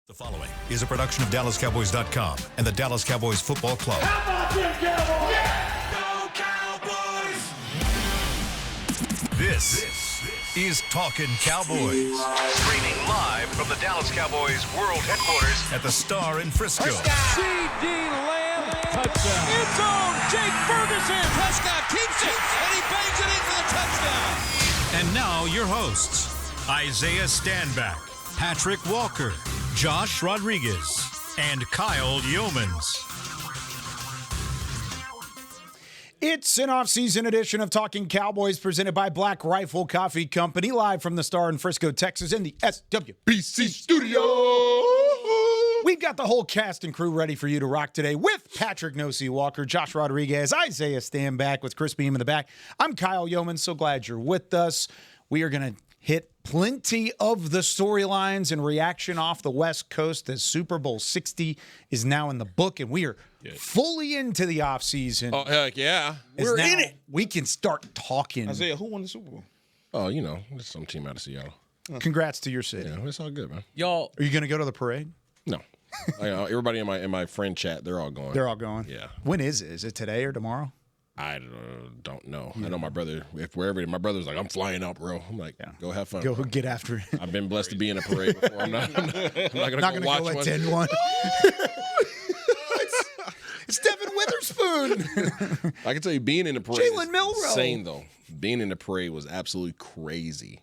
The following is a production of DallasCowboys.com and the Dallas Cowboys Football Club. How about them Cowboys? Yeah! Go Cowboys! This is Talkin Cowboys. Streaming live from the Dallas Cowboys World Headquarters at the Star in Frisco. C.D. Lamb, touchdown. End zone, Jake Ferguson. Prescott keeps it, and he bangs it in for the touchdown. And now your hosts, Isaiah Stanback, Patrick Walker, Josh Rodriguez, and Kyle Yeomans. It's an off-season edition of Talking Cowboys presented by Black Rifle Coffee Company, live from the Star in Frisco, Texas, in the SWBC studio. We've got the whole cast and crew ready for you to rock today with Patrick "No-See" Walker, Josh Rodriguez, Isaiah Stanback with Chris Beam in the back. I'm Kyle Yeomans. So glad you're with us. We are going to hit plenty of the storylines and reaction off the West Coast as Super Bowl 60 is now in the book, and we are fully into the offseason. Oh, heck yeah. We're in it. We can start talking. Isaiah, who won the Super Bowl? Oh, you know, there's some team out of Seattle. Congrats to your city. Yeah, it's all good, man. Y'all, Are you going to go to the parade? No. Everybody in my friend chat, they're all going. They're all going? Yeah. When is it? Is it today or tomorrow? I don't know. I know my brother, my brother's like, I'm flying out, bro. I'm like, go have fun. Go bro. get after it. I've been blessed to be in a parade before. I'm not going to Not watch going to one. attend one. It's Devin Witherspoon. I can tell you, being in the parade Jalen is Milroe. insane, though. Being in the parade was absolutely crazy.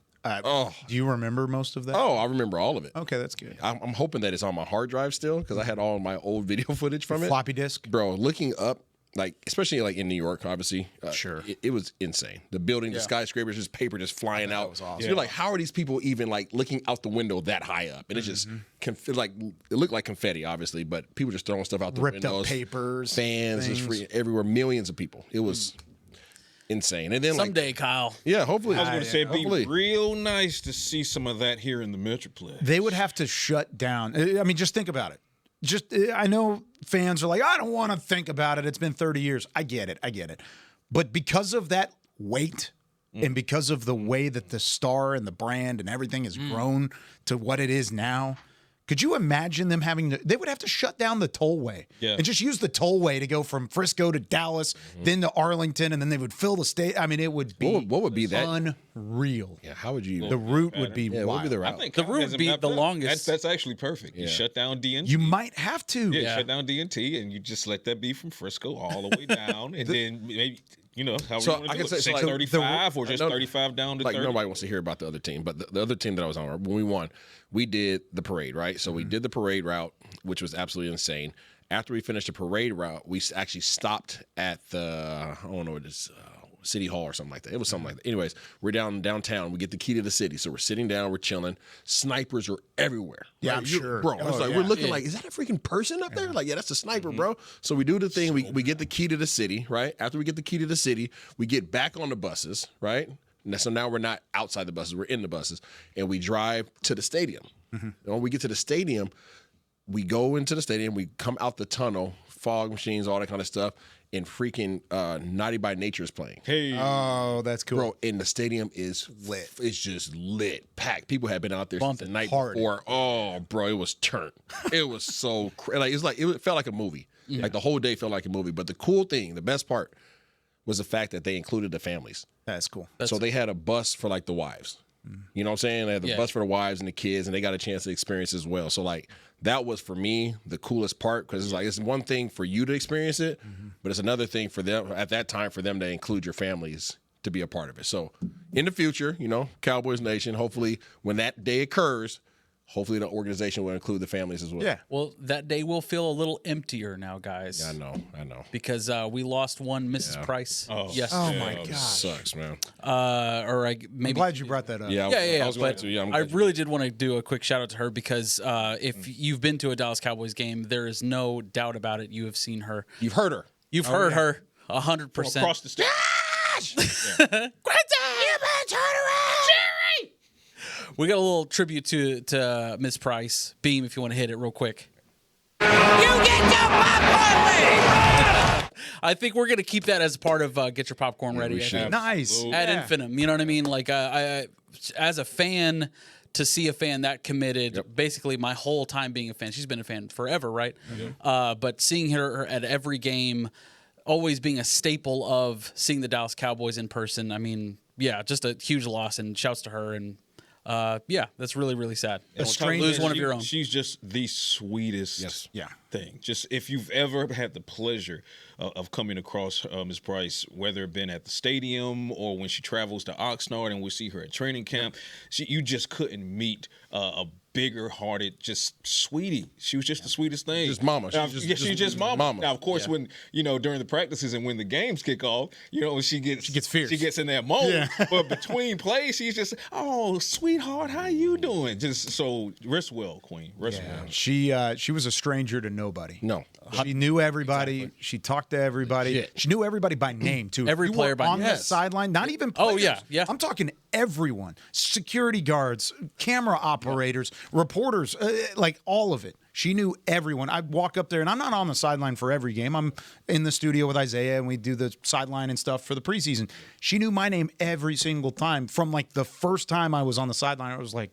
Do you remember most of that? Oh, I remember all of it. Okay, that's good. I'm hoping that it's on my hard drive still because I had all my old video footage from it. Floppy disk? Bro, looking up, like, especially like in New York, obviously. Sure. It was insane. The building, the skyscrapers, just paper just flying out. That was awesome. So you're like, how are these people even like looking out the window that high up? And it's just, it looked like confetti, obviously, but people just throwing stuff out the Ripped windows. up papers. Fans, just free everywhere. Millions of people. It was insane. And then someday, Kyle. yeah, hopefully. I was going to say, it'd hopefully. be real nice to see some of that here in the Metroplex. They would have to shut down. I mean, just think about it. I know fans are like, I don't want to think about it. It's been 30 years. I get it. But because of that weight and because of the way that the Star and the brand and everything has grown to what it is now, could you imagine them they would have to shut down the tollway and just use the tollway to go from Frisco to Dallas, then to Arlington, and then they would fill the state. I mean, it would be What would be that? unreal. Yeah, how would you? The route would be what wild. would be the I route? think The Kyle route has would it be mapped the out. longest. That's actually perfect. You shut down DNT. You might have to. Yeah, shut down DNT, and you just let that be from Frisco all the way down, and then maybe, however So you want I to can do it. say, so, like, 635 or just I know- 35 down to like 30. nobody wants to hear about the other team, but the other team that I was on, when we won, we did the parade, right? So we did the parade route, which was absolutely insane. After we finished the parade route, we actually stopped at the, I don't know what it is, City Hall or something like that. It was something like that. Anyways, we're downtown. We get the key to the city. So we're sitting down, we're chilling. Snipers are everywhere. Yeah, right? I'm sure. Bro, Oh, it's like yeah. we're looking like, is that a freaking person up there? Like, yeah, that's a sniper, bro. So we do the thing. We get the key to the city, right? After we get the key to the city, we get back on the buses, right? So now we're not outside the buses. We're in the buses. And we drive to the stadium. And when we get to the stadium, we go into the stadium. We come out the tunnel, fog machines, all that kind of stuff. And freaking Naughty by Nature is playing. Hey, Oh, that's cool. Bro, and the stadium is lit. It's just lit, packed. People had been out there since the night hard. before. Oh, bro, it was turned. It was so it felt like a movie. Like the whole day felt like a movie. But the cool thing, the best part, was the fact that they included the families. That's cool. So they had a bus for like the wives. You know what I'm saying? They had the bus for the wives and the kids, and they got a chance to experience as well. So like that was for me the coolest part because it's like it's one thing for you to experience it, but it's another thing for them at that time for them to include your families to be a part of it. So in the future, Cowboys Nation, hopefully when that day occurs, hopefully the organization will include the families as well. Yeah. Well, that day will feel a little emptier now, guys. I know. Because we lost one Mrs. Price yesterday. Oh, my gosh. Sucks, man. I'm Maybe. glad you brought that up. Yeah, Yeah. I was going But to. Yeah, I'm I glad you really did want to do a quick shout out to her because if you've been to a Dallas Cowboys game, there is no doubt about it. You have seen her. You've heard her. You've heard her 100%. across the stage. We got a little tribute to Miss Price. Beam, if you want to hit it real quick. I think we're going to keep that as part of Get Your Popcorn Ready. we I should. think. Nice. Ad infinitum. You know what I mean? Like, I as a fan, to see a fan that committed, basically my whole time being a fan. She's been a fan forever, right? But seeing her at every game, always being a staple of seeing the Dallas Cowboys in person. I mean, yeah, just a huge loss, and shouts to her. And yeah, that's really, really sad. Lose one of your own. She's just the sweetest thing. Just if you've ever had the pleasure of coming across Ms. Price, whether it been at the stadium or when she travels to Oxnard and we see her at training camp, you just couldn't meet a bigger-hearted, just sweetie. She was just the sweetest thing. Just mama. She's just mama. Now, of course, when during the practices and when the games kick off, when she gets fierce. She gets in that mode. But between plays, she's just, oh, sweetheart, how you doing? Just so rest well, Queen. Rest well. She was a stranger to nobody. No. She knew everybody. Exactly. She talked to everybody. Shit. She knew everybody by name too. Every player by name. On the sideline, not even players. Oh yeah. I'm talking everyone. Security guards, camera operators, reporters, like all of it. She knew everyone. I'd walk up there, and I'm not on the sideline for every game. I'm in the studio with Isaiah, and we do the sideline and stuff for the preseason. She knew my name every single time. From like the first time I was on the sideline, I was like,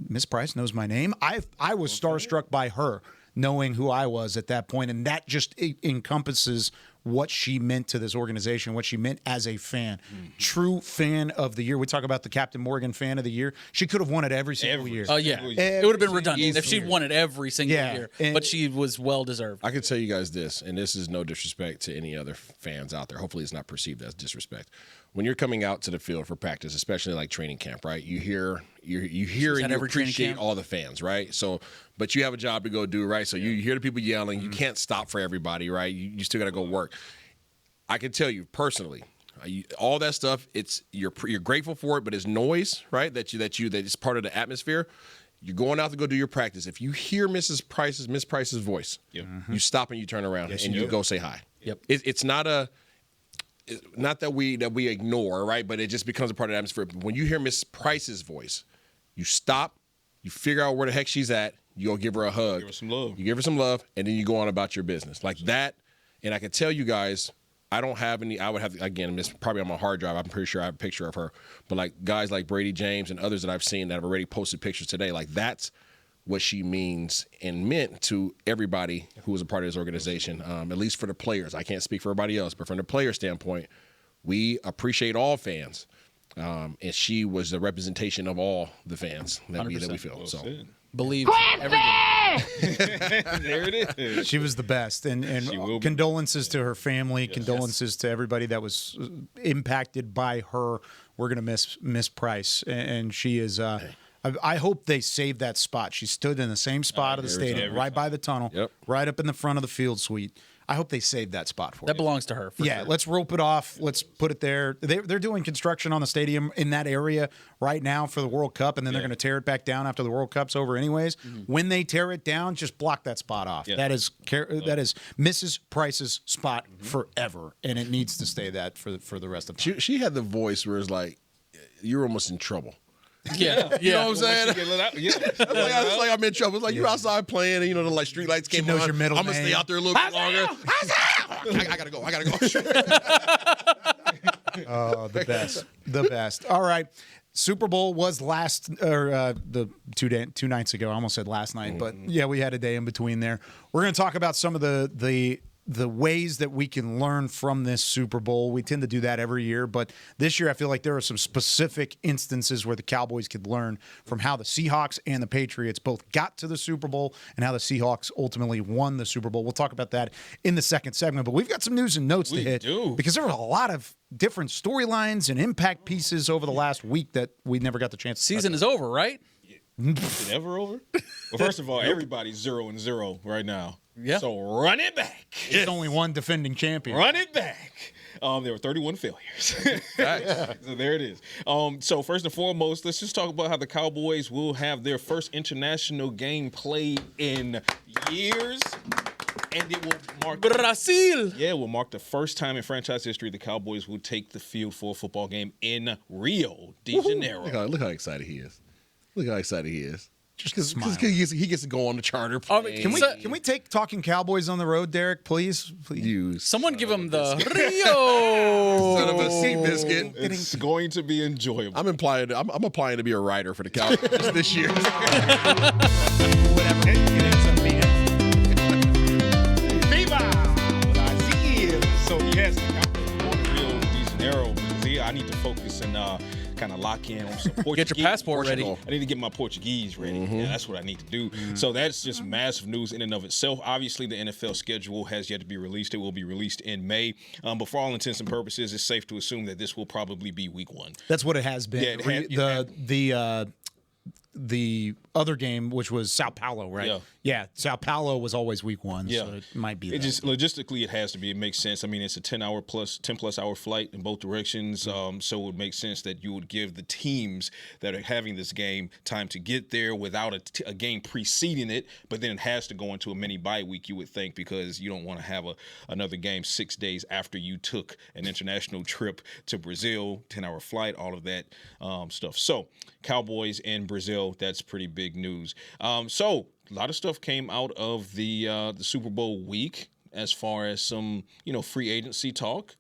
Miss Price knows my name. I was starstruck by her, knowing who I was at that point, and that just encompasses what she meant to this organization, what she meant as a fan. True fan of the year. We talk about the Captain Morgan fan of the year. She could have won it every single year. Oh, yeah. It would have been redundant if she'd won it every single year, but she was well-deserved. I can tell you guys this, and this is no disrespect to any other fans out there. Hopefully it's not perceived as disrespect. When you're coming out to the field for practice, especially like training camp, right? You hear and you appreciate all the fans, right? So, but you have a job to go do, right? So you hear the people yelling. You can't stop for everybody, right? You still got to go work. I can tell you personally, all that stuff. You're grateful for it, but it's noise, right? That is part of the atmosphere. You're going out to go do your practice. If you hear Miss Price's voice, you stop and you turn around and you go say hi. Yep. It's not that we ignore, right? But it just becomes a part of the atmosphere. When you hear Miss Price's voice, you stop, you figure out where the heck she's at, you go give her a hug. Give her some love. You give her some love, and then you go on about your business. Like that, and I can tell you guys, I don't have any, I would have, again, it's probably on my hard drive, I'm pretty sure I have a picture of her. But like guys like Brady James and others that I've seen that have already posted pictures today, like that's what she means and meant to everybody who was a part of this organization, at least for the players. I can't speak for everybody else, but from the player standpoint, we appreciate all fans. And she was the representation of all the fans that we feel. Well, so believe every game. There it is. She was the best, and condolences to her family, condolences to everybody that was impacted by her. We're gonna miss Price, and she is. I hope they save that spot. She stood in the same spot of the stadium, right by the tunnel, right up in the front of the field suite. I hope they save that spot for that belongs to her. Sure. Let's rope it off. Let's put it there. They're doing construction on the stadium in that area right now for the World Cup, and then they're going to tear it back down after the World Cup's over anyways. When they tear it down, just block that spot off. That is Mrs. Price's spot forever, and it needs to stay that for the rest of the time. She had the voice where it's like, you're almost in trouble. Yeah. You know what I'm saying? It's like I'm in trouble. It's like you're outside playing, and the like street lights came on. Your middle I'm gonna stay out there a little bit longer. I gotta go. Oh, the best. All right. Super Bowl was the 2 nights ago. I almost said last night, but yeah, we had a day in between there. We're going to talk about some of the ways that we can learn from this Super Bowl. We tend to do that every year, but this year I feel like there are some specific instances where the Cowboys could learn from how the Seahawks and the Patriots both got to the Super Bowl and how the Seahawks ultimately won the Super Bowl. We'll talk about that in the second segment, but we've got some news and notes to hit because there were a lot of different storylines and impact pieces over the last week that we never got the chance to Season is over, right? Is it ever over? Well, first of all, everybody's 0-0 right now. Yeah. So run it back. There's only one defending champion. Run it back. There were 31 failures. So there it is. So first and foremost, let's just talk about how the Cowboys will have their first international game played in years. And it will mark Brazil. Yeah, it will mark the first time in franchise history the Cowboys will take the field for a football game in Rio de Janeiro. Look how excited he is. Look how excited he is. Just because he gets to go on the charter plane. Can we take Talking Cowboys on the road, Derek? Please. Someone give him the Rio. Son of a sea biscuit. It's going to be enjoyable. I'm applying to be a writer for the Cowboys this year. Whatever. It ends up being. Viva! So yes, going to Rio de Janeiro. I need to focus and kind of lock in on some Portuguese. Get your passport ready. I need to get my Portuguese ready. Yeah, that's what I need to do. So that's just massive news in and of itself. Obviously, the NFL schedule has yet to be released. It will be released in May. But for all intents and purposes, it's safe to assume that this will probably be week 1. That's what it has been. The other game, which was Sao Paulo, right? Yeah, Sao Paulo was always week 1, so it might be. It just logistically, it has to be. It makes sense. I mean, it's a 10 plus hour flight in both directions. So it would make sense that you would give the teams that are having this game time to get there without a game preceding it. But then it has to go into a mini bye week, you would think, because you don't want to have another game 6 days after you took an international trip to Brazil, 10-hour flight, all of that stuff. So Cowboys in Brazil, that's pretty big news. So a lot of stuff came out of the Super Bowl week as far as some, free agency talk.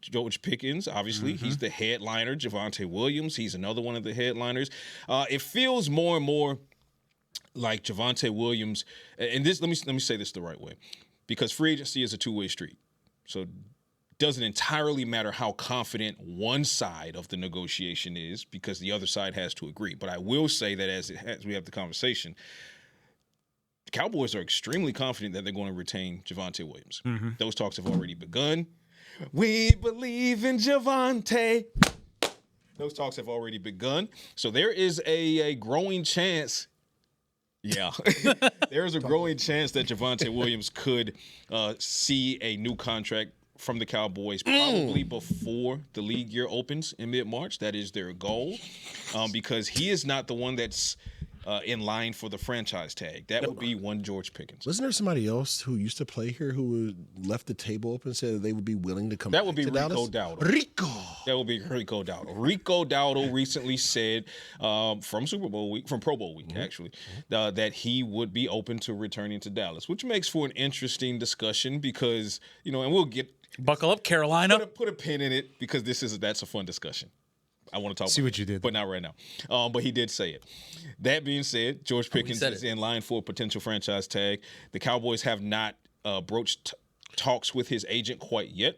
George Pickens, obviously, he's the headliner. Javonte Williams, he's another one of the headliners. It feels more and more like Javonte Williams, and this let me say this the right way, because free agency is a two-way street. So doesn't entirely matter how confident one side of the negotiation is, because the other side has to agree. But I will say that as we have the conversation, the Cowboys are extremely confident that they're going to retain Javonte Williams. Those talks have already begun. We believe in Javonte. Those talks have already begun. So there is a growing chance. Yeah, there is a growing chance that Javonte Williams could see a new contract from the Cowboys probably before the league year opens in mid-March. That is their goal, because he is not the one that's in line for the franchise tag. That would be one George Pickens. Wasn't there somebody else who used to play here who left the table open and said that they would be willing to come back to Dallas? That would be That would be Rico Dowdle. Rico Dowdle recently said from Pro Bowl week, actually, that he would be open to returning to Dallas, which makes for an interesting discussion because, and we'll get... Buckle up, Carolina. Put a pin in it, because that's a fun discussion. I want to talk. See what you did, but not right now. But he did say it. That being said, George Pickens is in line for a potential franchise tag. The Cowboys have not broached talks with his agent quite yet.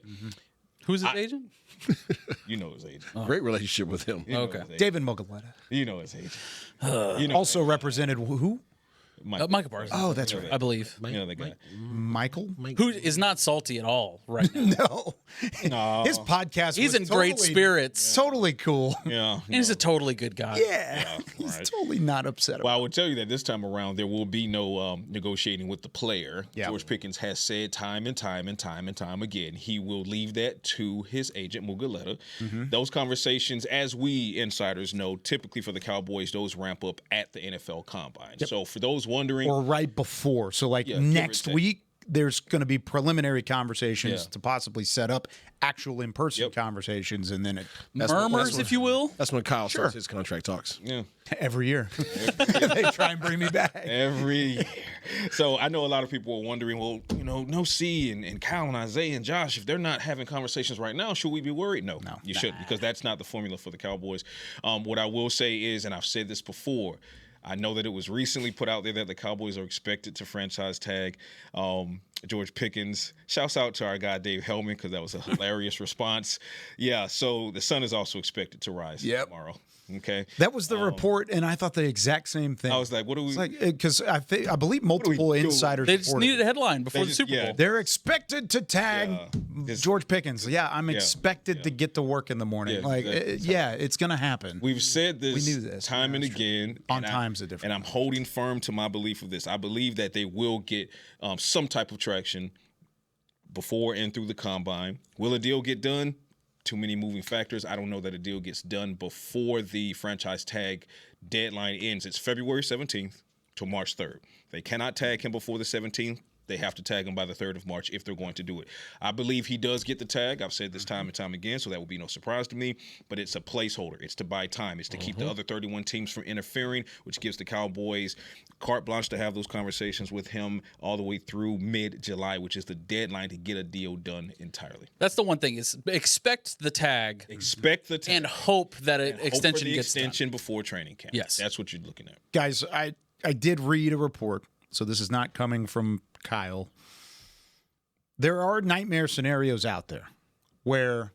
Who's his agent? You know his agent. Great relationship with him. Okay, David Mogaleta. You know his agent. Also represented who? Michael Parsons. Oh, that's right. I believe. The guy. Michael? Who is not salty at all right now. No. His podcast He's in great spirits. Totally cool. Yeah. And he's a totally good guy. Yeah. He's totally not upset about it. Well, I would tell you that this time around, there will be no negotiating with the player. Yeah. George Pickens has said time and time again, he will leave that to his agent, Mugaleta. Those conversations, as we insiders know, typically for the Cowboys, those ramp up at the NFL Combine. So for those wondering, or right before. So next week, there's going to be preliminary conversations to possibly set up actual in-person conversations, and then murmurs, if you will. That's when Kyle starts his contract talks. Yeah. Every year. They try and bring me back. Every year. So I know a lot of people are wondering, well, no C and Kyle and Isaiah and Josh, if they're not having conversations right now, should we be worried? No, you shouldn't, because that's not the formula for the Cowboys. What I will say is, and I've said this before, I know that it was recently put out there that the Cowboys are expected to franchise tag George Pickens. Shouts out to our guy Dave Hellman, because that was a hilarious response. Yeah, so the sun is also expected to rise tomorrow. Okay, that was the report, and I thought the exact same thing. I was like, "What do we?" Because I believe multiple insiders. They just needed a headline before the Super Bowl. They're expected to tag George Pickens. Yeah, I'm expected to get to work in the morning. It's going to happen. We've said this, we knew this time and again. On time's a difference. And I'm holding firm to my belief of this. I believe that they will get some type of traction before and through the combine. Will a deal get done? Too many moving factors. I don't know that a deal gets done before the franchise tag deadline ends. It's February 17th to March 3rd. They cannot tag him before the 17th. They have to tag him by the 3rd of March if they're going to do it. I believe he does get the tag. I've said this time and time again, so that would be no surprise to me. But it's a placeholder. It's to buy time. It's to keep the other 31 teams from interfering, which gives the Cowboys carte blanche to have those conversations with him all the way through mid-July, which is the deadline to get a deal done entirely. That's the one thing is expect the tag. Expect the tag. And hope that an extension gets extension before training camp. Yes. That's what you're looking at. Guys, I did read a report, so this is not coming from Kyle. There are nightmare scenarios out there where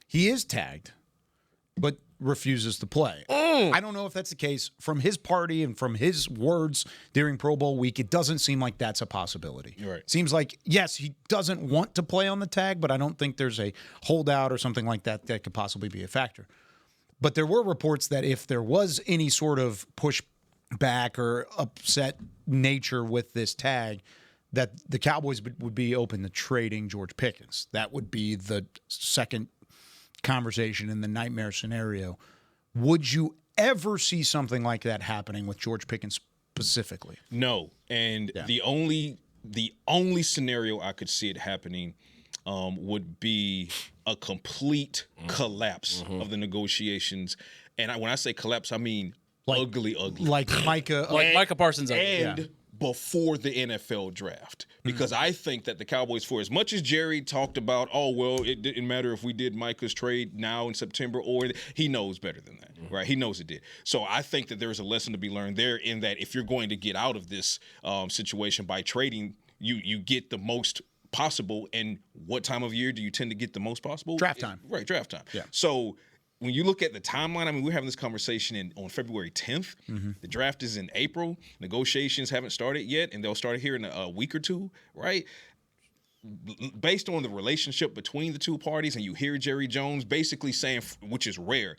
he is tagged but refuses to play. I don't know if that's the case. From his party and from his words during Pro Bowl week, it doesn't seem like that's a possibility. Right. Seems like, yes, he doesn't want to play on the tag, but I don't think there's a holdout or something like that that could possibly be a factor. But there were reports that if there was any sort of pushback or upset nature with this tag, that the Cowboys would be open to trading George Pickens. That would be the second conversation in the nightmare scenario. Would you ever see something like that happening with George Pickens specifically? No. And the only scenario I could see it happening would be a complete collapse of the negotiations. And when I say collapse, I mean ugly. Like Micah. Like Micah Parsons. And before the NFL draft. Because I think that the Cowboys, for as much as Jerry talked about, it didn't matter if we did Micah's trade now in September, or he knows better than that, right? He knows it did. So I think that there's a lesson to be learned there in that if you're going to get out of this situation by trading, you get the most possible. And what time of year do you tend to get the most possible? Draft time. Right, draft time. Yeah. So when you look at the timeline, I mean, we're having this conversation on February 10th. The draft is in April. Negotiations haven't started yet, and they'll start here in a week or two, right? Based on the relationship between the two parties, and you hear Jerry Jones basically saying, which is rare,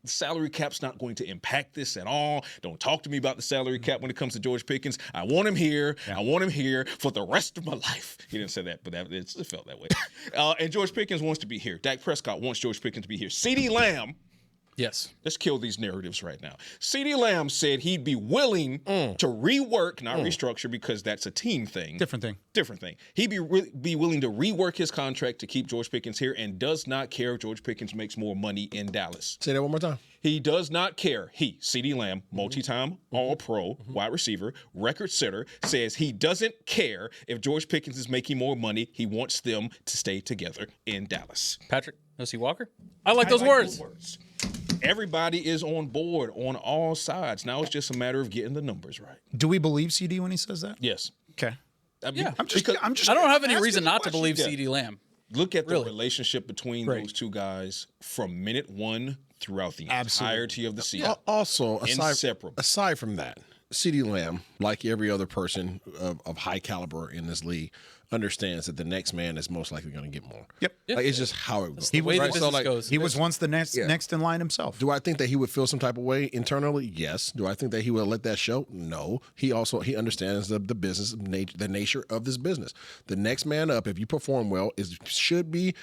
the salary cap's not going to impact this at all. Don't talk to me about the salary cap when it comes to George Pickens. I want him here. I want him here for the rest of my life. He didn't say that, but it felt that way. And George Pickens wants to be here. Dak Prescott wants George Pickens to be here. CeeDee Lamb. Yes. Let's kill these narratives right now. CeeDee Lamb said he'd be willing to rework, not restructure, because that's a team thing. Different thing. He'd be willing to rework his contract to keep George Pickens here and does not care if George Pickens makes more money in Dallas. Say that one more time. He does not care. CeeDee Lamb, multi-time All-Pro, wide receiver, record setter, says he doesn't care if George Pickens is making more money. He wants them to stay together in Dallas. Patrick, O.C. Walker? I like those words. Everybody is on board on all sides. Now it's just a matter of getting the numbers right. Do we believe CD when he says that? Yes. Okay. I mean, I'm just I don't have any reason not to question. believe Yeah. CeeDee Lamb. Look at the relationship between Right. those two guys from minute one throughout the entirety of the season. Also, Inseparable. aside from that, CeeDee Lamb, like every other person of high caliber in this league, understands that the next man is most likely going to get more. Yep. Like, it's just how it goes. The way the Right? business So, goes. He was once the next in line himself. Do I think that he would feel some type of way internally? Yes. Do I think that he would let that show? No. He understands the business, the nature of this business. The next man up, if you perform well, should be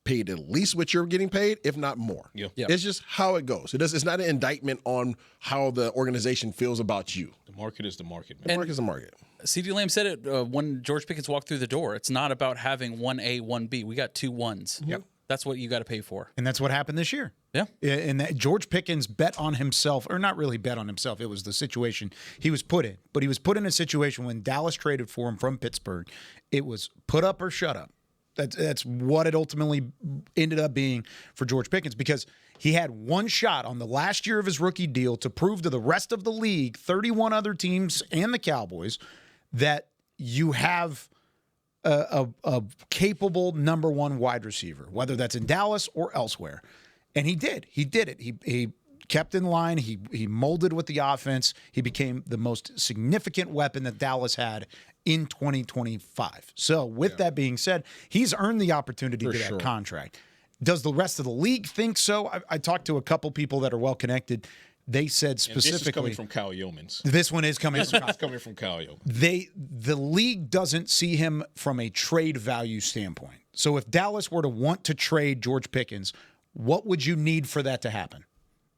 paid at least what you're getting paid, if not more. Yeah. It's just how it goes. It's not an indictment on how the organization feels about you. The market is the market, man. The market's the market. CeeDee Lamb said it when George Pickens walked through the door. It's not about having 1A, 1B. We got 2 1s. Yep. That's what you got to pay for. And that's what happened this year. Yeah. And that George Pickens bet on himself, or not really bet on himself. It was the situation he was put in. But he was put in a situation when Dallas traded for him from Pittsburgh. It was put up or shut up. That's what it ultimately ended up being for George Pickens, because he had one shot on the last year of his rookie deal to prove to the rest of the league, 31 other teams and the Cowboys, that you have a capable number one wide receiver, whether that's in Dallas or elsewhere. And he did. He did it. He kept in line. He molded with the offense. He became the most significant weapon that Dallas had in 2025. So with that being said, he's earned the opportunity to get that contract. Does the rest of the league think so? I talked to a couple people that are well connected. They said specifically, this is coming from Kyle Yeomans. This one is coming from Kyle. It's coming from Kyle Yeomans. The league doesn't see him from a trade value standpoint. So if Dallas were to want to trade George Pickens, what would you need for that to happen?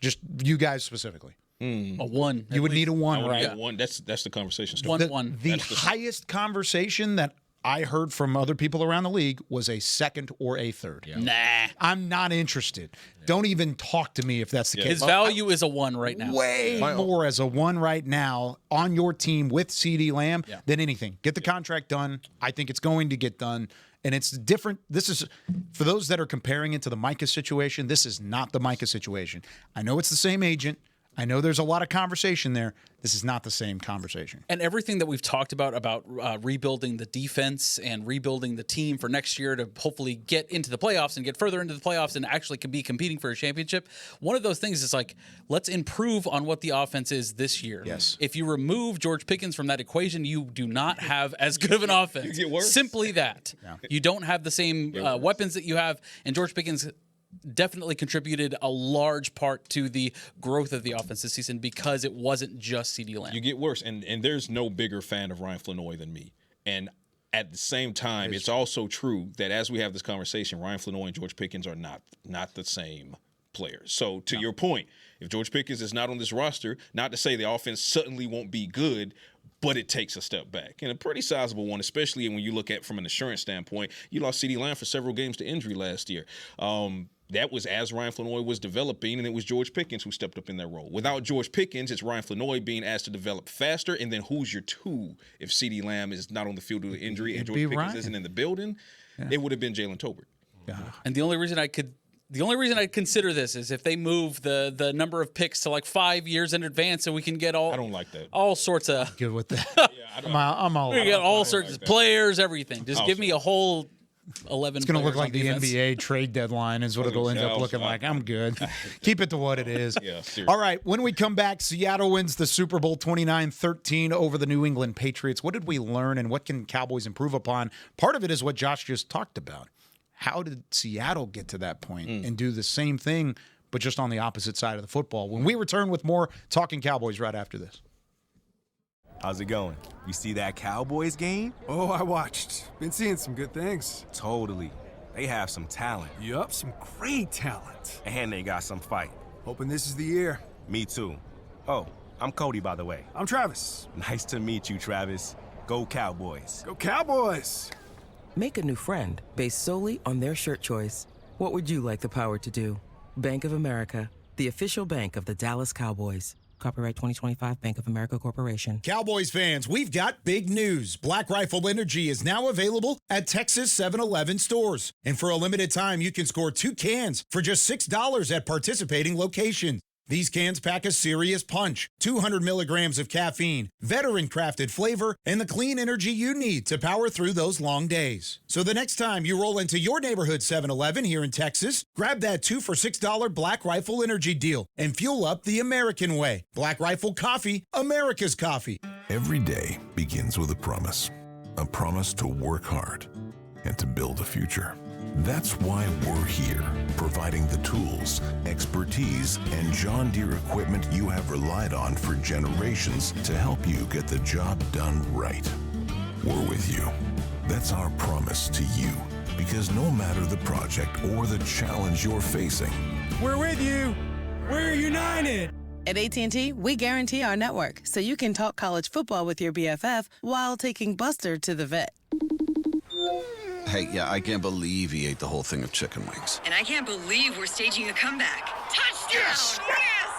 Just you guys specifically. A 1. You would need a 1, right? Yeah, 1. That's the conversation starter. 1. The highest conversation that I heard from other people around the league was a 2nd or a 3rd. Nah. I'm not interested. Don't even talk to me if that's the case. His value is a 1 right now. Way more as a 1 right now on your team with CeeDee Lamb than anything. Get the contract done. I think it's going to get done. And it's different. This is, for those that are comparing it to the Micah situation, this is not the Micah situation. I know it's the same agent. I know there's a lot of conversation there. This is not the same conversation. And everything that we've talked about rebuilding the defense and rebuilding the team for next year to hopefully get into the playoffs and get further into the playoffs and actually can be competing for a championship. One of those things is like, let's improve on what the offense is this year. Yes. If you remove George Pickens from that equation, you do not have as good of an offense. get worse. Simply that. Yeah. You don't have the same weapons that you have, and George Pickens definitely contributed a large part to the growth of the offense this season because it wasn't just CeeDee Lamb. You get worse, and there's no bigger fan of Ryan Flanoy than me. And at the same time, it's also true that as we have this conversation, Ryan Flanoy and George Pickens are not the same players. So to your point, if George Pickens is not on this roster, not to say the offense suddenly won't be good, but it takes a step back, and a pretty sizable one, especially when you look at from an insurance standpoint. You lost CeeDee Lamb for several games to injury last year. That was as Ryan Flanoy was developing, and it was George Pickens who stepped up in that role. Without George Pickens, it's Ryan Flanoy being asked to develop faster, and then who's your 2 if CeeDee Lamb is not on the field due to injury and George Pickens isn't in the building? Yeah. It would have been Jalen Tolbert. Yeah. And the only reason I'd consider this is if they move the number of picks to like 5 years in advance, so we can get all. I don't like that. All sorts of. Good with that. I'm all. We get all sorts of players, everything. Just give me a whole 11. It's going to look like the defense. NBA trade deadline is what it'll end up looking like. I'm good. Keep it to what it is. Yeah, seriously. All right. When we come back, Seattle wins the Super Bowl 29-13 over the New England Patriots. What did we learn, and what can Cowboys improve upon? Part of it is what Josh just talked about. How did Seattle get to that point and do the same thing, but just on the opposite side of the football? When we return with more Talking Cowboys right after this. How's it going? You see that Cowboys game? Oh, I watched. Been seeing some good things. Totally. They have some talent. Yup, some great talent. And they got some fight. Hoping this is the year. Me too. Oh, I'm Cody, by the way. I'm Travis. Nice to meet you, Travis. Go Cowboys. Go Cowboys! Make a new friend based solely on their shirt choice. What would you like the power to do? Bank of America, the official bank of the Dallas Cowboys. Copyright 2025 Bank of America Corporation. Cowboys fans, we've got big news. Black Rifle Energy is now available at Texas 7-Eleven stores. And for a limited time, you can score 2 cans for just $6 at participating locations. These cans pack a serious punch, 200 milligrams of caffeine, veteran-crafted flavor, and the clean energy you need to power through those long days. So the next time you roll into your neighborhood 7-Eleven here in Texas, grab that 2 for $6 Black Rifle Energy deal and fuel up the American way. Black Rifle Coffee, America's coffee. Every day begins with a promise to work hard and to build a future. That's why we're here, providing the tools, expertise, and John Deere equipment you have relied on for generations to help you get the job done right. We're with you. That's our promise to you, because no matter the project or the challenge you're facing, We're with you! We're united! At AT&T, we guarantee our network, so you can talk college football with your BFF while taking Buster to the vet. Hey, yeah, I can't believe he ate the whole thing of chicken wings. And I can't believe we're staging a comeback. Touchdown! Yes!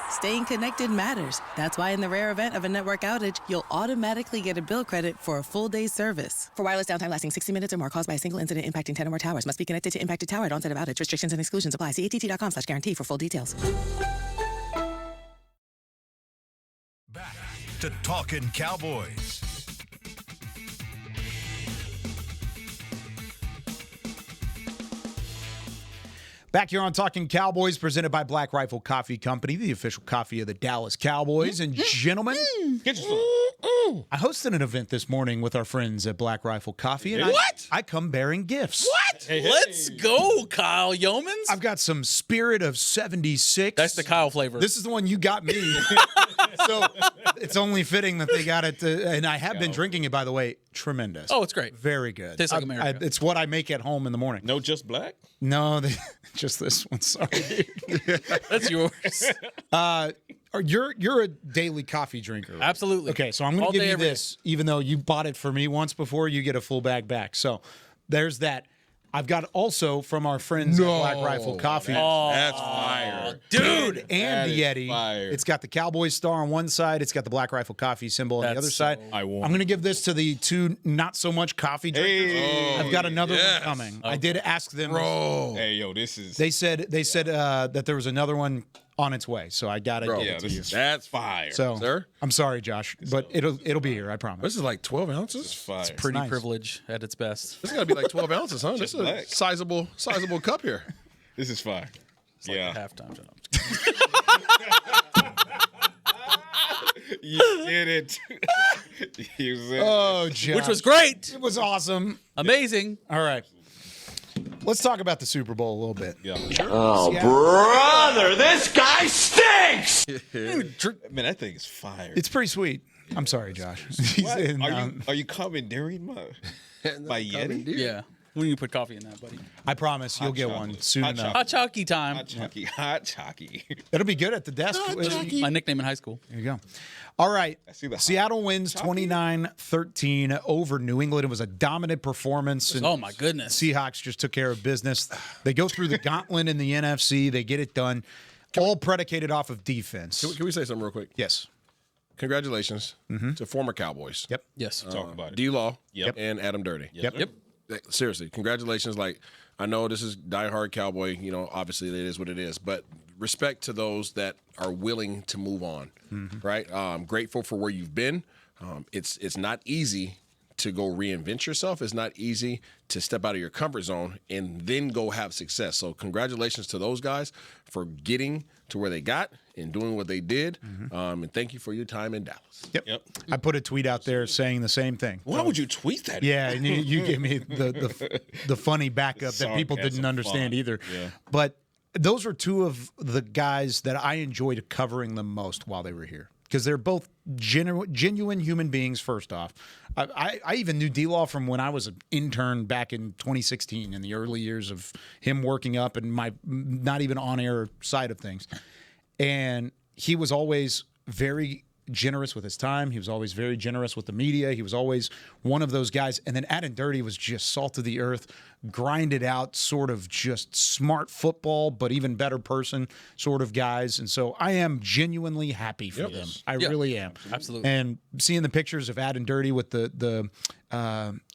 Staying connected matters. That's why in the rare event of a network outage, you'll automatically get a bill credit for a full day's service. For wireless downtime lasting 60 minutes or more caused by a single incident impacting 10 or more towers, must be connected to impacted tower at onset of outage. Restrictions and exclusions apply. See att.com/guarantee for full details. Back to Talkin Cowboys. Back here on Talking Cowboys, presented by Black Rifle Coffee Company, the official coffee of the Dallas Cowboys. And gentlemen, I hosted an event this morning with our friends at Black Rifle Coffee. And I come bearing gifts. What? Hey. Let's go, Kyle Yeomans. I've got some Spirit of 76. That's the Kyle flavor. This is the one you got me. So it's only fitting that they got it. And I have been drinking it, by the way. Tremendous. Oh, it's great. Very good. Tastes like America. It's what I make at home in the morning. No, just black? No, just this one. Sorry. That's yours. Are You're a daily coffee drinker. Right? Absolutely. Okay, so I'm going All to give day, you every this, even though you bought it for me once before, you get a full bag back. So there's that. I've got also from our friends at Black Rifle Coffee. That's fire. Dude, and the That is Yeti. fire. It's got the Cowboys star on one side. It's got the Black Rifle Coffee symbol on the other side. I want I'm going to give this to the two not so much coffee drinkers. I've got another one coming. I did ask them. Bro. Hey, yo, this is. They said that there was another one on its way, so I got to give it to you. That's fire. So, sir, I'm sorry, Josh, but it'll be here. I promise. this is like 12 ounces. Fire. Pretty nice. privilege at its best. This got to be like 12 ounces, huh? This is a black. sizable cup here. This is fire. It's like halftime. You did it. You said Oh, Josh. Which was great. It was awesome. Amazing. All right. Let's talk about the Super Bowl a little bit. Yeah. Oh, brother, this guy stinks! Man, that thing is fire. It's pretty sweet. I'm sorry, Josh. What? Are you commandeering my Yeti? Yeah. When you put coffee in that, buddy. I promise you'll get one soon Hot enough. Hot chalky time. Hot chalky. It'll be good at the desk. My nickname in high school. There you go. All right. see the Seattle wins 29-13 over New England. It was a dominant performance. And Oh, my goodness. Seahawks just took care of business. They go through the gauntlet in the NFC. They get it done. All predicated off of defense. Can we say something real quick? Yes. Congratulations to former Cowboys. Yep. Yes. Talk about it. D-Law Yep. and Adam Dirty. Yep. Seriously, congratulations. Like, I know this is diehard Cowboy. You know, obviously it is what it is. But respect to those that are willing to move on, right? Grateful for where you've been. It's not easy to go reinvent yourself. It's not easy to step out of your comfort zone and then go have success. So congratulations to those guys for getting to where they got and doing what they did. And thank you for your time in Dallas. Yep. I put a tweet out there saying the same thing. Why would you tweet that? Yeah, and you gave me the funny backup that people didn't Sarcasm understand fun. either. Yeah. But those are two of the guys that I enjoyed covering the most while they were here because they're both genuine human beings. First off, I even knew D-Law from when I was an intern back in 2016 in the early years of him working up and my not even on air side of things, and he was always very generous with his time. He was always very generous with the media. He was always one of those guys. And then Adam Dirty was just salt of the earth, grinded out, sort of just smart football, but even better person sort of guys. And so I am genuinely happy for them. I really am. Absolutely. And seeing the pictures of Adam Dirty with the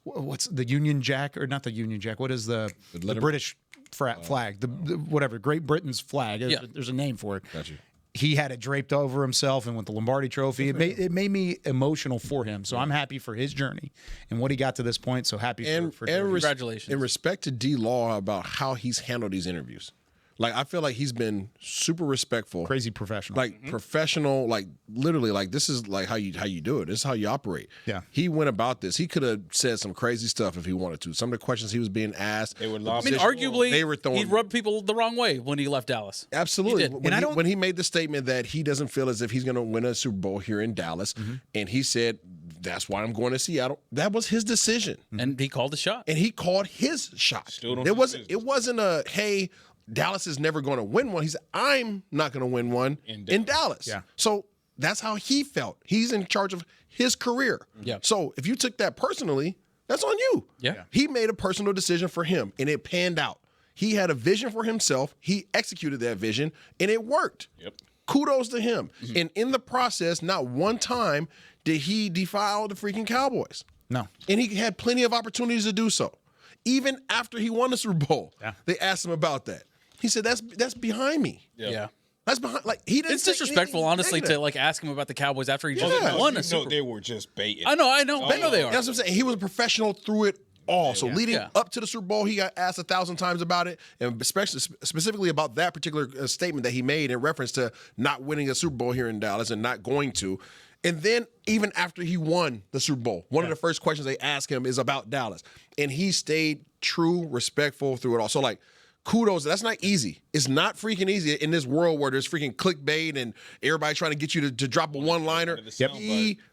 what's the Union Jack, or not the Union Jack? What is the British flag? The whatever, Great Britain's flag. There's a name for it. Gotcha. He had it draped over himself and with the Lombardi Trophy. It made me emotional for him. So I'm happy for his journey and what he got to this point. So happy for congratulations. And respect to D-Law about how he's handled these interviews. Like, I feel like he's been super respectful. Crazy professional. Like, professional, like, literally, like, this is, like, how you do it. This is how you operate. Yeah. He went about this. He could have said some crazy stuff if he wanted to. Some of the questions he was being asked. They were arguably, they were throwing, he rubbed people the wrong way when he left Dallas. Absolutely. He did. When he made the statement that he doesn't feel as if he's going to win a Super Bowl here in Dallas, and he said, that's why I'm going to Seattle. That was his decision. And he called the shot. And he called his shot. It wasn't a, hey, Dallas is never going to win one. He said, I'm not going to win one in Dallas. Yeah. So that's how he felt. He's in charge of his career. Yeah. So if you took that personally, that's on you. Yeah. He made a personal decision for him, and it panned out. He had a vision for himself. He executed that vision, and it worked. Yep. Kudos to him. And in the process, not one time did he defile the freaking Cowboys. No. And he had plenty of opportunities to do so. Even after he won the Super Bowl, they asked him about that. He said, "That's behind me." Yeah. That's behind. Like, he didn't. It's disrespectful, honestly, to like ask him about the Cowboys after he just won a Super Bowl. They were just baiting. I know they are. That's what I'm saying. He was a professional through it all. So leading up to the Super Bowl, he got asked 1,000 times about it, and especially specifically about that particular statement that he made in reference to not winning a Super Bowl here in Dallas and not going to. And then even after he won the Super Bowl, one of the first questions they asked him is about Dallas, and he stayed true, respectful through it all. So like, kudos. That's not easy. It's not freaking easy in this world where there's freaking clickbait and everybody trying to get you to drop a one-liner.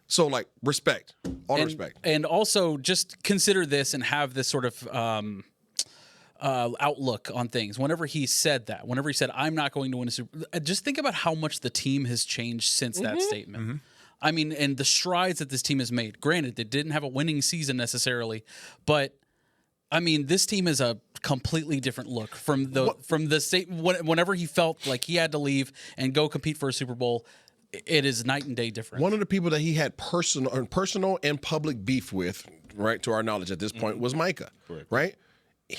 So, like, respect. All respect. And also just consider this and have this sort of outlook on things. Whenever he said that, whenever he said, I'm not going to win a Super Bowl, just think about how much the team has changed since that statement. I mean, and the strides that this team has made. Granted, they didn't have a winning season necessarily, but I mean, this team is a completely different look from the state. Whenever he felt like he had to leave and go compete for a Super Bowl, it is night and day different. One of the people that he had personal and public beef with, right, to our knowledge at this point, was Micah, right?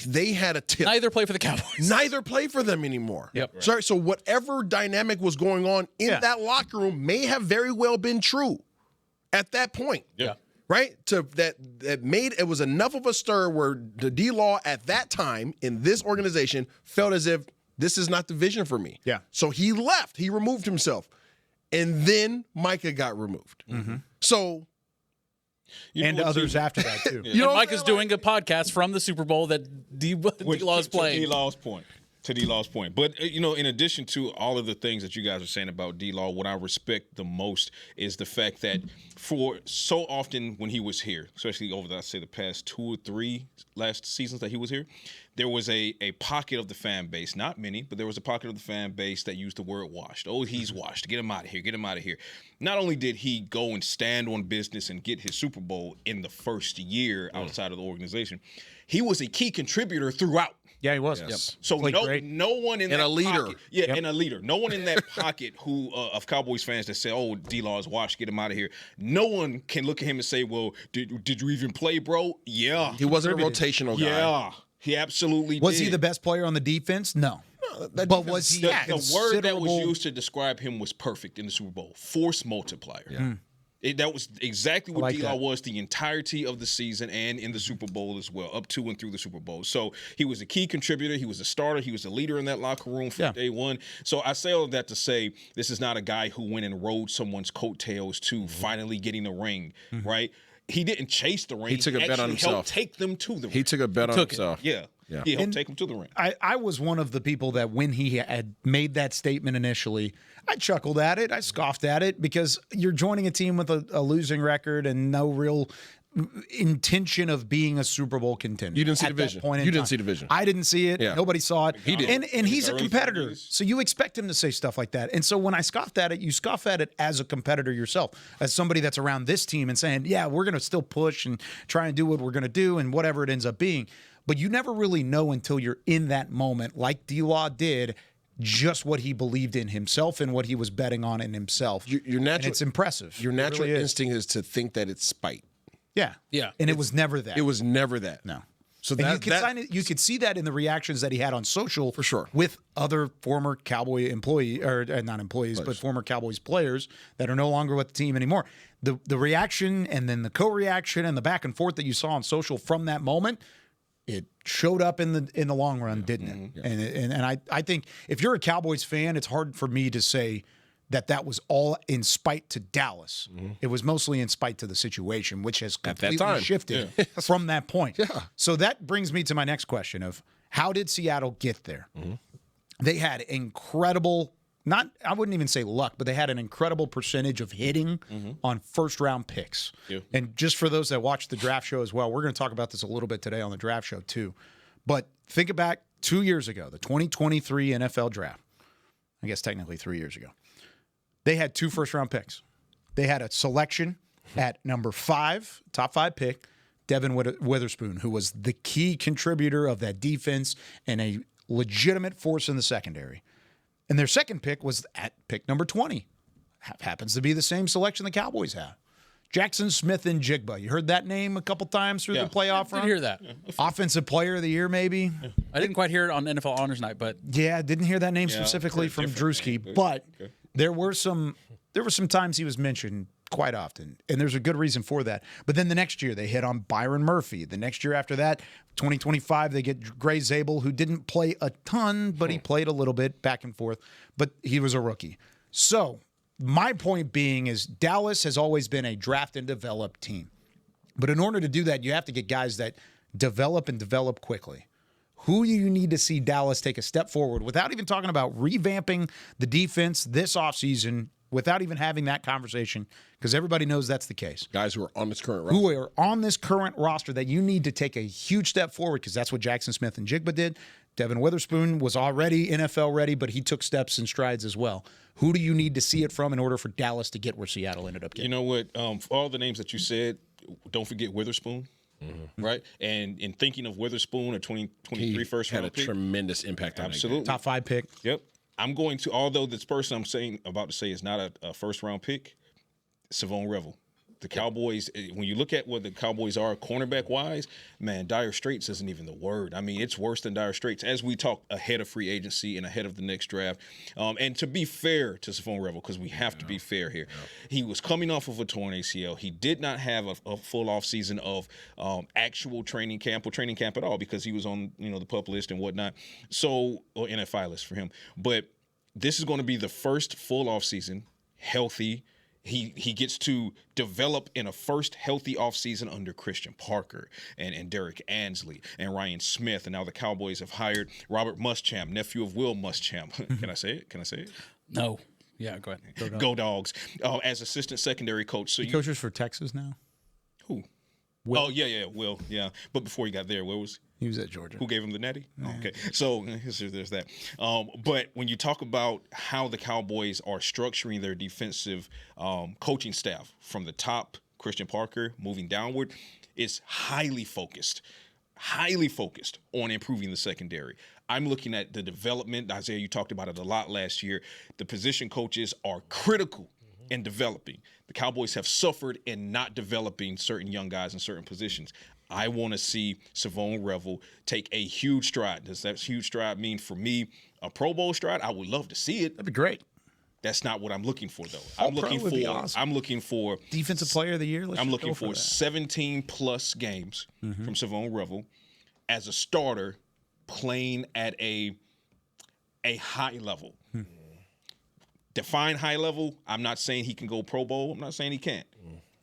They had a tip. Neither play for the Cowboys. Neither play for them anymore. Yep. Right. Sorry. So whatever dynamic was going on in that locker room may have very well been true at that point. Yeah. Right? That made it was enough of a stir where the D-Law at that time in this organization felt as if this is not the vision for me. Yeah. So he left. He removed himself. And then Micah got removed. So You know, others after that too. You know, Mike is doing a podcast from the Super Bowl that D-Law's playing. To D-Law's point. But, you know, in addition to all of the things that you guys are saying about D-Law, what I respect the most is the fact that for so often when he was here, especially over, I'd say, the past 2 or 3 last seasons that he was here, there was a pocket of the fan base, not many, but there was a pocket of the fan base that used the word washed. Oh, he's washed. Get him out of here. Get him out of here. Not only did he go and stand on business and get his Super Bowl in the first year outside of the organization, he was a key contributor throughout. Yeah, he was. Yes. Yep. So no one in that a leader. pocket, and a leader. No one in that pocket who of Cowboys fans that say, "Oh, D-Law is washed, get him out of here." No one can look at him and say, "Well, did you even play, bro?" Yeah, he wasn't a rotational guy. Yeah, he absolutely was did. he the best player on the defense? No. But was he the word that was used to describe him was perfect in the Super Bowl? Force multiplier. Yeah. That was exactly what like D-Law that. was the entirety of the season and in the Super Bowl as well, up to and through the Super Bowl. So he was a key contributor. He was a starter. He was a leader in that locker room from day one. So I say all of that to say this is not a guy who went and rode someone's coattails to finally getting a ring, right? He didn't chase the ring. He took a bet on himself. Helped take them to the ring. He took a bet on himself. Yeah. He helped take them to the ring. I was one of the people that when he had made that statement initially, I chuckled at it. I scoffed at it because you're joining a team with a losing record and no real intention of being a Super Bowl contender. You didn't see the vision. You didn't see the vision. I didn't see it. Yeah. Nobody saw it. He did. And he's a Early competitor. 40s. So you expect him to say stuff like that. And so when I scoffed at it, you scoff at it as a competitor yourself, as somebody that's around this team and saying, yeah, we're going to still push and try and do what we're going to do and whatever it ends up being. But you never really know until you're in that moment, like D-Law did, just what he believed in himself and what he was betting on in himself. Your natural, and it's impressive. Your It natural really is. instinct is to think that it's spite. Yeah. Yeah. And it was never that. It was never that. No. So And that, you could see that in the reactions that he had on social, For sure. with other former Cowboy employee or not employees, but former Cowboys players that are no longer with the team anymore. The reaction and then the co-reaction and the back and forth that you saw on social from that moment, it showed up in the long run, didn't it? Yeah. And I think if you're a Cowboys fan, it's hard for me to say that was all in spite to Dallas. It was mostly in spite to the situation, which has completely shifted from that point. Yeah. So that brings me to my next question of how did Seattle get there? They had incredible, I wouldn't even say luck, but they had an incredible percentage of hitting on first-round picks. Yeah. And just for those that watch the draft show as well, we're going to talk about this a little bit today on the draft show too. But think back 2 years ago, the 2023 NFL draft. I guess technically 3 years ago. They had 2 first-round picks. They had a selection at number 5, top 5 pick, Devin Witherspoon, who was the key contributor of that defense and a legitimate force in the secondary. And their second pick was at pick number 20. Happens to be the same selection the Cowboys have. Jackson Smith and Jigba. You heard that name a couple times through the playoff run? I did hear that. Offensive player of the year, maybe. I didn't quite hear it on NFL Honors Night, but yeah, didn't hear that name specifically from Drewski, but there were some times he was mentioned quite often, and there's a good reason for that. But then the next year they hit on Byron Murphy. The next year after that, 2025, they get Gray Zabel, who didn't play a ton, but he played a little bit back and forth, but he was a rookie. So my point being is Dallas has always been a draft and develop team. But in order to do that, you have to get guys that develop and develop quickly. Who you need to see Dallas take a step forward without even talking about revamping the defense this offseason without even having that conversation, because everybody knows that's the case. Guys who are on this current roster. Who are on this current roster that you need to take a huge step forward, because that's what Jackson Smith and Jigba did. Devin Witherspoon was already NFL ready, but he took steps and strides as well. Who do you need to see it from in order for Dallas to get where Seattle ended up getting? You know what? For all the names that you said, don't forget Witherspoon. Mm-hmm. Right, and in thinking of Witherspoon, a 2023 first round had a pick, tremendous impact on absolutely top 5 pick. Yep, I'm going to. Although this person about to say is not a first round pick, Savon Revel. The Cowboys, when you look at what the Cowboys are cornerback wise, man, dire straits isn't even the word. I mean, it's worse than dire straits as we talk ahead of free agency and ahead of the next draft. And to be fair to Savon Revel, because we have to be fair here, he was coming off of a torn ACL. He did not have a full off season of actual training camp or training camp at all, because he was on the PUP list and whatnot. So, or NFI list for him. But this is going to be the first full off season, healthy. He gets to develop in a first healthy offseason under Christian Parker and Derek Ansley and Ryan Smith. And now the Cowboys have hired Robert Muschamp, nephew of Will Muschamp. Can I say it? No. Yeah, go ahead. Go Dogs. As assistant secondary coach. So he coaches for Texas now? Who? Will. Oh, yeah, Will. Yeah. But before he got there, where was he? Was at Georgia. Who gave him the natty? Yeah. Oh, okay. So there's that. But when you talk about how the Cowboys are structuring their defensive coaching staff from the top, Christian Parker, moving downward, it's highly focused on improving the secondary. I'm looking at the development. Isaiah, you talked about it a lot last year. The position coaches are critical in developing. The Cowboys have suffered in not developing certain young guys in certain positions. I want to see Savon Revel take a huge stride. Does that huge stride mean for me a Pro Bowl stride? I would love to see it. That'd be great. That's not what I'm looking for, though. Awesome. I'm looking for defensive player of the year. I'm looking for 17 plus games from Savon Revel as a starter, playing at a high level. Define high level. I'm not saying he can go Pro Bowl. I'm not saying he can't.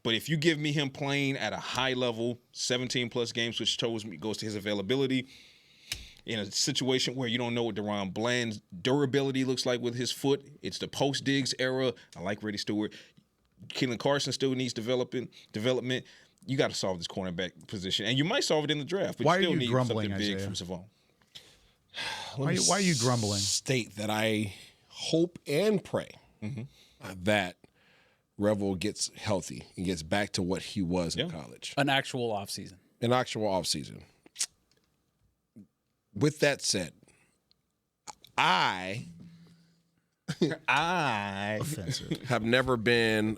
But if you give me him playing at a high level, 17 plus games, which goes to his availability, in a situation where you don't know what DaRon Bland's durability looks like with his foot, it's the post-Diggs era. I like Reddy Stewart. Keelan Carson still needs development. You got to solve this cornerback position, and you might solve it in the draft. But Why you still are you need grumbling, something big Isaiah? from Savon. Why are you grumbling? State that I hope and pray that Revel gets healthy and gets back to what he was in college. An actual offseason. With that said, I have never been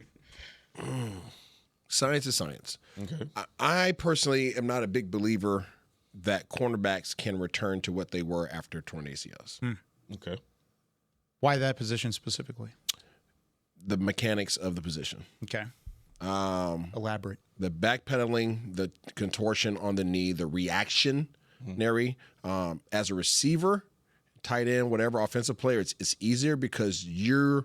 science is science. Okay. I personally am not a big believer that cornerbacks can return to what they were after torn ACLs. Okay. Why that position specifically? The mechanics of the position. Okay. Elaborate. The backpedaling, the contortion on the knee, the reactionary. As a receiver, tight end, whatever, offensive player, it's easier because you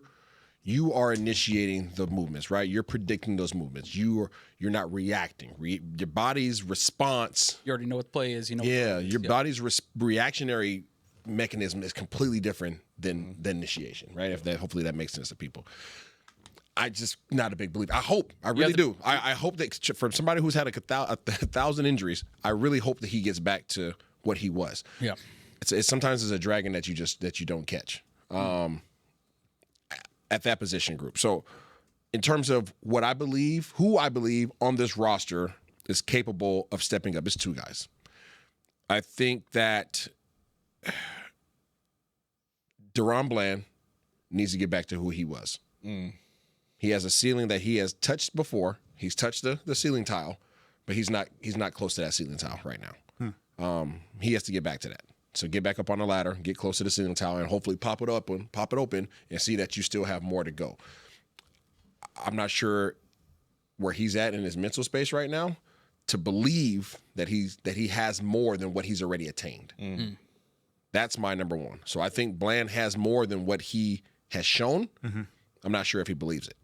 are initiating the movements, right? You're predicting those movements. You're not reacting. Your body's response. You already know what the play is. Your body's reactionary mechanism is completely different than initiation, right? Hopefully that makes sense to people. I just not a big believer. I really do. I hope that from somebody who's had a 1,000 injuries, I really hope that he gets back to what he was. Yeah. It's sometimes it's a dragon that you don't catch at that position group. So in terms of who I believe on this roster is capable of stepping up, it's two guys. I think that DaRon Bland needs to get back to who he was. He has a ceiling that he has touched before. He's touched the ceiling tile, but he's not close to that ceiling tile right now. He has to get back to that. So get back up on the ladder, get close to the ceiling tile, and hopefully pop it open, and see that you still have more to go. I'm not sure where he's at in his mental space right now to believe that he has more than what he's already attained. That's my number one. So I think Bland has more than what he has shown. I'm not sure if he believes it.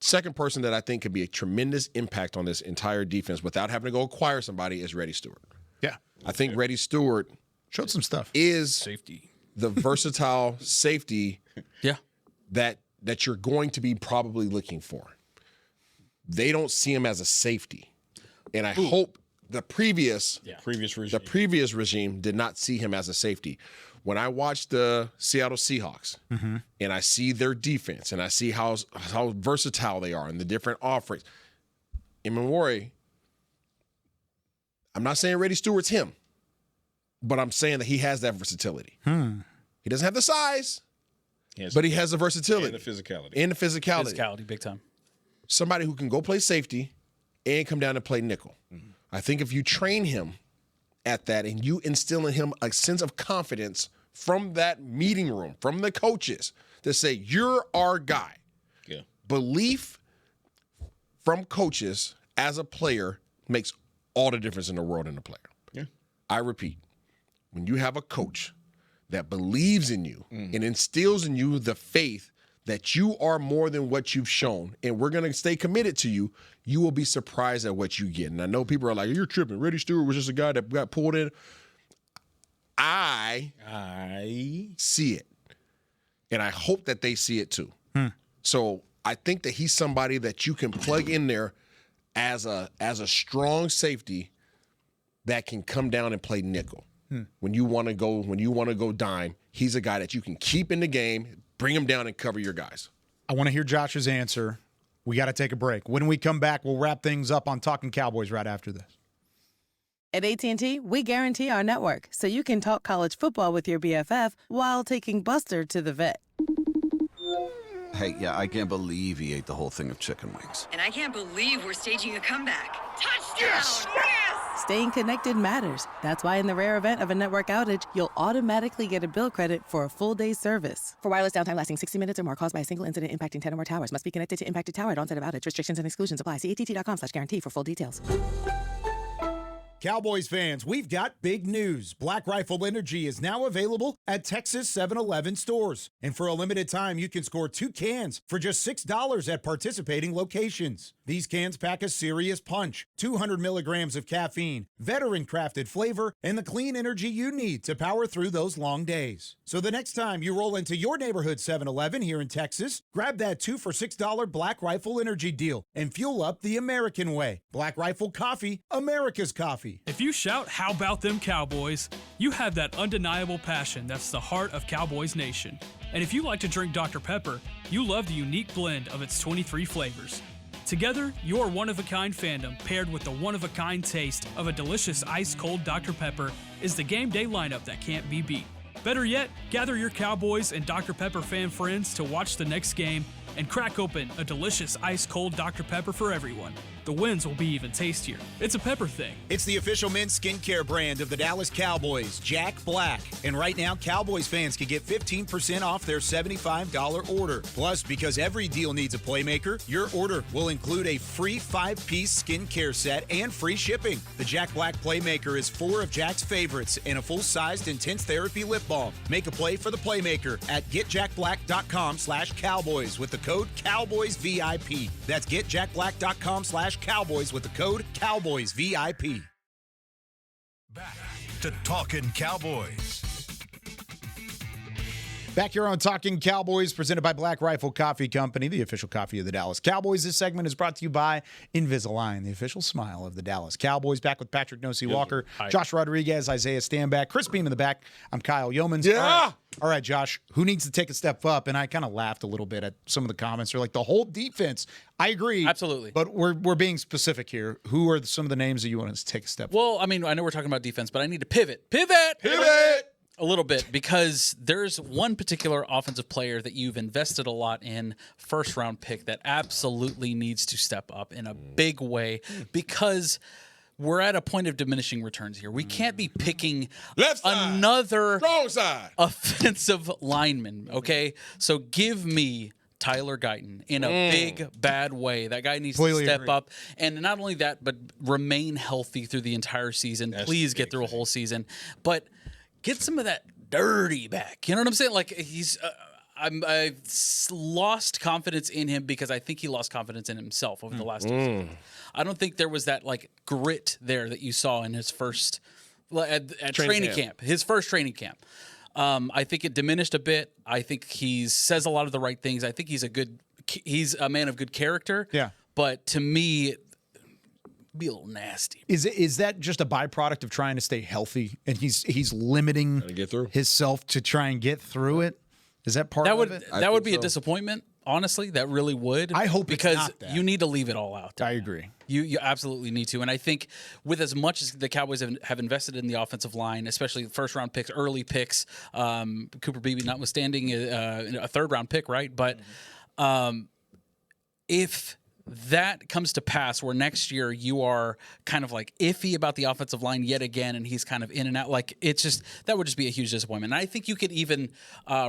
Second person that I think could be a tremendous impact on this entire defense without having to go acquire somebody is Reddy Stewart. Yeah. I think Reddy Stewart showed some stuff. Is safety. The versatile safety yeah. that that you're going to be probably looking for. They don't see him as a safety. And I hope the previous regime did not see him as a safety. When I watch the Seattle Seahawks and I see their defense and I see how versatile they are and the different offerings, Imamori, I'm not saying Reddy Stewart's him, but I'm saying that he has that versatility. He doesn't have the size, but he has the versatility. And the physicality. Physicality, big time. Somebody who can go play safety and come down and play nickel. I think if you train him at that and you instill in him a sense of confidence from that meeting room, from the coaches, to say, you're our guy. Yeah. Belief from coaches as a player makes all the difference in the world in a player. Yeah. I repeat, when you have a coach that believes in you and instills in you the faith that you are more than what you've shown, and we're going to stay committed to you, you will be surprised at what you get. And I know people are like, you're tripping. Reddy Stewart was just a guy that got pulled in. I see it. And I hope that they see it too. So I think that he's somebody that you can plug in there as a strong safety that can come down and play nickel. When you want to go dime, he's a guy that you can keep in the game, bring him down and cover your guys. I want to hear Josh's answer. We got to take a break. When we come back, we'll wrap things up on Talkin Cowboys right after this. At AT&T, we guarantee our network so you can talk college football with your BFF while taking Buster to the vet. Hey, yeah, I can't believe he ate the whole thing of chicken wings. And I can't believe we're staging a comeback. Touchdown! Yes! Staying connected matters. That's why in the rare event of a network outage, you'll automatically get a bill credit for a full day's service. For wireless downtime lasting 60 minutes or more caused by a single incident impacting 10 or more towers, must be connected to impacted tower at onset of outage. Restrictions and exclusions apply. See att.com/guarantee for full details. Cowboys fans, we've got big news. Black Rifle Energy is now available at Texas 7-Eleven stores. And for a limited time, you can score 2 cans for just $6 at participating locations. These cans pack a serious punch, 200 milligrams of caffeine, veteran-crafted flavor, and the clean energy you need to power through those long days. So the next time you roll into your neighborhood 7-Eleven here in Texas, grab that 2 for $6 Black Rifle Energy deal and fuel up the American way. Black Rifle Coffee, America's coffee. If you shout, "How about them Cowboys?" you have that undeniable passion that's the heart of Cowboys Nation. And if you like to drink Dr. Pepper, you love the unique blend of its 23 flavors. Together, your one-of-a-kind fandom paired with the one-of-a-kind taste of a delicious ice-cold Dr. Pepper is the game day lineup that can't be beat. Better yet, gather your Cowboys and Dr. Pepper fan friends to watch the next game and crack open a delicious ice-cold Dr. Pepper for everyone. The wins will be even tastier. It's a pepper thing. It's the official men's skincare brand of the Dallas Cowboys, Jack Black. And right now, Cowboys fans can get 15% off their $75 order. Plus, because every deal needs a playmaker, your order will include a free 5-piece skincare set and free shipping. The Jack Black Playmaker is 4 of Jack's favorites and a full-sized intense therapy lip balm. Make a play for the Playmaker at getjackblack.com/Cowboys with the code CowboysVIP. That's getjackblack.com/Cowboys with the code CowboysVIP. Back to Talkin Cowboys. Back here on Talkin Cowboys, presented by Black Rifle Coffee Company, the official coffee of the Dallas Cowboys. This segment is brought to you by Invisalign, the official smile of the Dallas Cowboys. Back with Patrick Nosey-Walker, Josh Rodriguez, Isaiah Stanback, Chris Beam in the back. I'm Kyle Yeomans. Yeah! All right, Josh, who needs to take a step up? And I kind of laughed a little bit at some of the comments. They're like, the whole defense. I agree. Absolutely. But we're being specific here. Who are some of the names that you want us to take a step? Well, I mean, I know we're talking about defense, but I need to pivot a little bit, because there's one particular offensive player that you've invested a lot in, first-round pick, that absolutely needs to step up in a big way, because we're at a point of diminishing returns here. We can't be picking another strong side offensive lineman, okay? So give me Tyler Guyton in a big, bad way. That guy needs to step up. And not only that, but remain healthy through the entire season. Please get through a whole season. But get some of that dirty back. You know what I'm saying? Like, he's I've lost confidence in him because I think he lost confidence in himself over the last 2 seasons. I don't think there was that, like, grit there that you saw in his first at training camp. His first training camp. I think it diminished a bit. I think he says a lot of the right things. I think he's a man of good character. Yeah. But to me, be a little nasty. Is that just a byproduct of trying to stay healthy, and he's limiting himself to try and get through it? Is that part of it? That would be a disappointment. Honestly, that really would. I hope because it's not that. You need to leave it all out there. I agree. You absolutely need to. And I think with as much as the Cowboys have invested in the offensive line, especially first-round picks, early picks, Cooper Beebe notwithstanding a third-round pick, right? But if that comes to pass where next year you are kind of like iffy about the offensive line yet again and he's kind of in and out, like it's just that would just be a huge disappointment. And I think you could even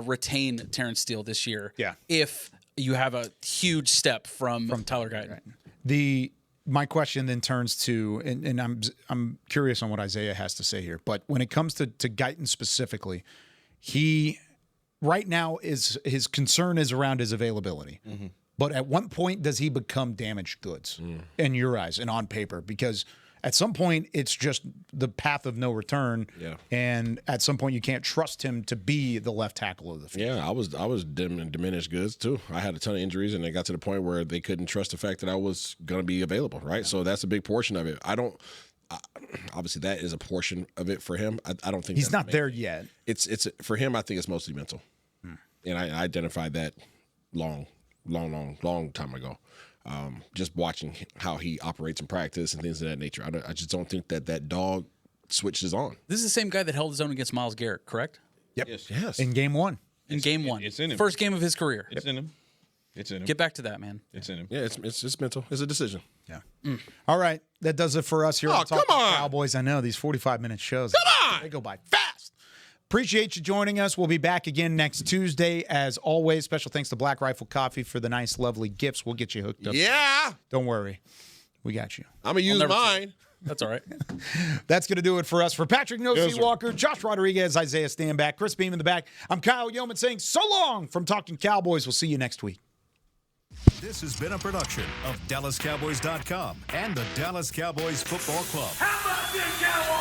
retain Terrence Steele this year if you have a huge step from Tyler Guyton. Right. My question then turns to, and I'm curious on what Isaiah has to say here, but when it comes to Guyton specifically, he right now his concern is around his availability. Mm-hmm. But at what point does he become damaged goods in your eyes and on paper? Because at some point it's just the path of no return. Yeah. And at some point you can't trust him to be the left tackle of the future. Yeah, I was diminished goods too. I had a ton of injuries, and it got to the point where they couldn't trust the fact that I was going to be available. Right. So that's a big portion of it. Obviously that is a portion of it for him. I don't think he's not there yet. It's for him. I think it's mostly mental, and I identified that long time ago. Just watching how he operates in practice and things of that nature. I just don't think that dog switch is on. This is the same guy that held his own against Myles Garrett, correct? Yep. Yes. In game one. In game one. It's in him. First game of his career. It's in him. It's in him. Get back to that, man. It's in him. Yeah, it's mental. It's a decision. Yeah. All right. That does it for us here on Talkin Cowboys. I know these 45-minute shows. Come on. They go by fast. Appreciate you joining us. We'll be back again next Tuesday. As always, special thanks to Black Rifle Coffee for the nice, lovely gifts. We'll get you hooked up. Yeah. Don't worry. We got you. I'm going to use mine. That's all right. That's going to do it for us. For Patrick Walker, Josh Rodriguez, Isaiah Stanback, Chris Beam in the back, I'm Kyle Yeoman saying so long from Talkin Cowboys. We'll see you next week. This has been a production of DallasCowboys.com and the Dallas Cowboys Football Club. How about this, Cowboys?